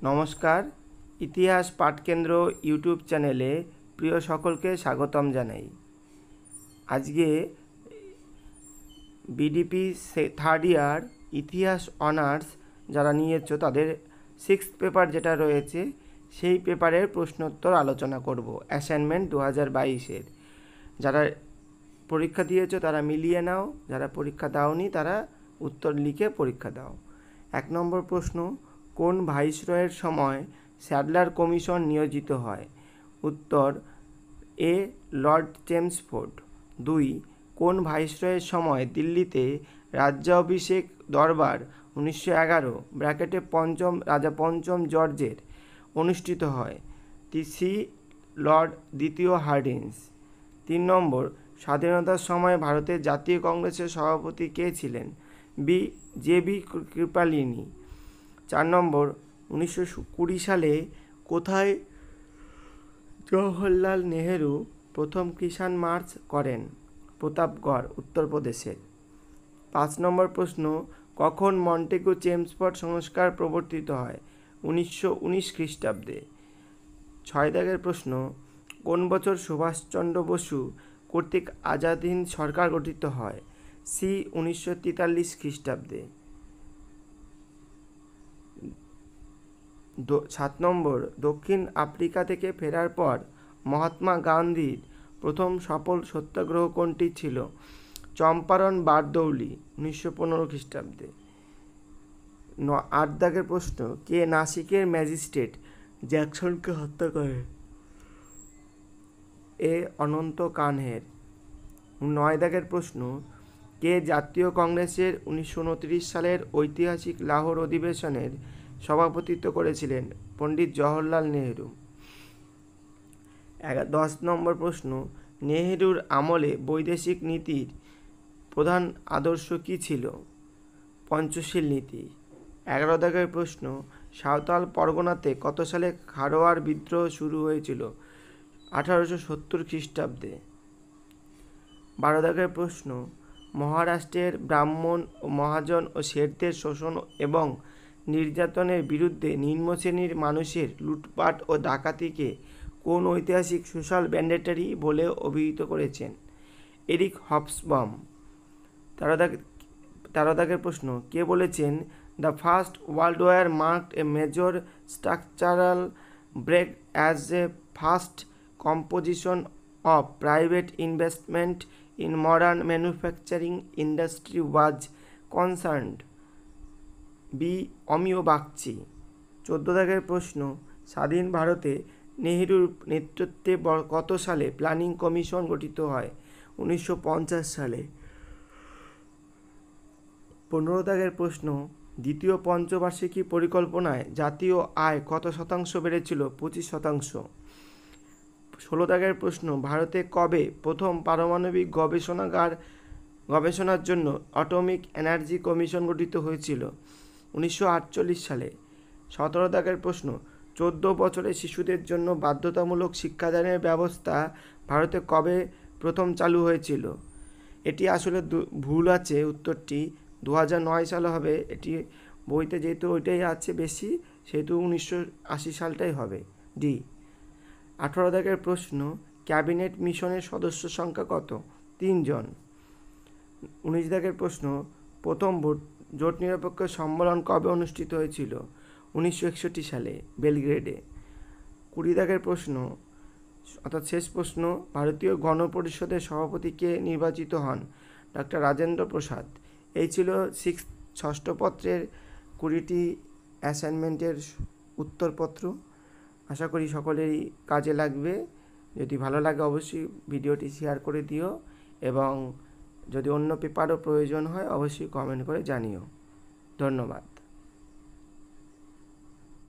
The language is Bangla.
নমস্কার, ইতিহাস পাঠকেন্দ্র ইউটিউব চ্যানেলে প্রিয় সকলকে স্বাগতম জানাই। আজকে বিডিপি থার্ড ইয়ার ইতিহাস অনার্স যারা নিয়েছো তাদের 6th পেপার যেটা রয়েছে সেই পেপারের প্রশ্নোত্তর আলোচনা করব। অ্যাসাইনমেন্ট 2022-এর যারা পরীক্ষা দিয়েছো তারা মিলিয়ে নাও, যারা পরীক্ষা দাওনি তারা উত্তর লিখে পরীক্ষা দাও। 1 নম্বর প্রশ্ন, কোন ভাইসরয়ের সময় স্যাডলার কমিশন নিয়োজিত হয়? উত্তর এ লর্ড চেমসফোর্ড। 2, কোন ভাইসরয়ের সময় দিল্লিতে রাজ্যাভিষেক দরবার 1911 রাজা পঞ্চম জর্জের অনুষ্ঠিত হয়? সি লর্ড দ্বিতীয় হার্ডিঞ্জ। 3 নম্বর, স্বাধীনতার সময় ভারতের জাতীয় কংগ্রেসের সভাপতি কে ছিলেন? B JB. কৃপালিনী। 4 নম্বর, 1920 সালে কোথায় জওহরলাল নেহেরু প্রথম কিষাণ মার্চ করেন? প্রতাপগড়, উত্তরপ্রদেশের। 5 নম্বর প্রশ্ন, কখন মন্টেগু চেমসফোর্ড সংস্কার প্রবর্তিত হয়? 1919 খ্রিস্টাব্দে। 6 দাগের প্রশ্ন, কোন বছর সুভাষচন্দ্র বসু কর্তৃক আজাদ হিন্দ সরকার গঠিত হয়? সি 1943 খ্রিস্টাব্দে। 7 নম্বর, দক্ষিণ আফ্রিকা থেকে ফেরার পর মহাত্মা গান্ধীর প্রথম সফল সত্যাগ্রহ কোনটি ছিল? চম্পারণ বারদৌলি, 1915 খ্রিস্টাব্দে। 8 দাগের প্রশ্ন, কে নাসিকের ম্যাজিস্ট্রেট জ্যাকসনকে হত্যা করে? এ অনন্ত কানহের। 9 দাগের প্রশ্ন, কে জাতীয় কংগ্রেসের 1929 সালের ঐতিহাসিক লাহোর অধিবেশনের সভাপতিত্ব করেছিলেন? পণ্ডিত জওহরলাল নেহেরু। 10 নম্বর প্রশ্ন, নেহেরুর আমলে বৈদেশিক নীতির প্রধান আদর্শ কী ছিল? পঞ্চশীল নীতি। 11 দাগের প্রশ্ন, সাঁওতাল পরগনাতে কত সালে খারোয়ার বিদ্রোহ শুরু হয়েছিল? 1870 খ্রিস্টাব্দে। 12 দাগের প্রশ্ন, মহারাষ্ট্রের ব্রাহ্মণ ও মহাজন ও শেঠদের শোষণ এবং নির্যাতনের বিরুদ্ধে নিম্ন শ্রেণীর মানুষের লুটপাট ও ডাকাতিকে কোন ঐতিহাসিক সোশ্যাল ব্যান্ডেটারি বলে অভিহিত করেছেন? এরিক হবসবম। 13 দাগের প্রশ্ন, কে বলেছেন the first world war marked a major structural break as a first composition of private investment in modern manufacturing industry was concerned? B Amiya Bagchi. 14 দাগের প্রশ্ন, স্বাধীন ভারতে নেহেরুর নেতৃত্বে কত সালে প্ল্যানিং কমিশন গঠিত হয়? 1950 সালে। 15 দাগের প্রশ্ন, দ্বিতীয় পঞ্চবার্ষিকী পরিকল্পনায় জাতীয় আয় কত শতাংশ বেড়েছিল? 25%। 16 দাগের প্রশ্ন, ভারতে কবে প্রথম পারমাণবিক গবেষণার জন্য অ্যাটমিক এনার্জি কমিশন গঠিত হয়েছিল? 1948 সালে। 17 দাগের প্রশ্ন, 14 বছরের শিশুদের জন্য বাধ্যতামূলক শিক্ষাদানের ব্যবস্থা ভারতে কবে প্রথম চালু হয়েছিল? এটি আসলে ভুল আছে, উত্তরটি 2009 সালে হবে। এটি বইতে যেহেতু ওইটাই আছে বেশি, সেহেতু 1980 সালটাই হবে, ডি। 18 দাগের প্রশ্ন, ক্যাবিনেট মিশনের সদস্য সংখ্যা কত? 3 জন। 19 দাগের প্রশ্ন, প্রথম জোট নিরপেক্ষ সম্মেলন কবে অনুষ্ঠিত হয়েছিল? 1961 সালে, বেলগ্রেডে। 20 দাগের প্রশ্ন, অর্থাৎ শেষ প্রশ্ন, ভারতীয় গণপরিষদের সভাপতি কে নির্বাচিত হন? ডক্টর রাজেন্দ্র প্রসাদ। এই ছিল ষষ্ঠ পত্রের 20টি অ্যাসাইনমেন্টের উত্তরপত্র। আশা করি সকলেরই কাজে লাগবে। যদি ভালো লাগে অবশ্যই ভিডিওটি শেয়ার করে দিও এবং যদি অন্য পেপারও প্রয়োজন হয় অবশ্যই কমেন্ট করে জানিও। ধন্যবাদ।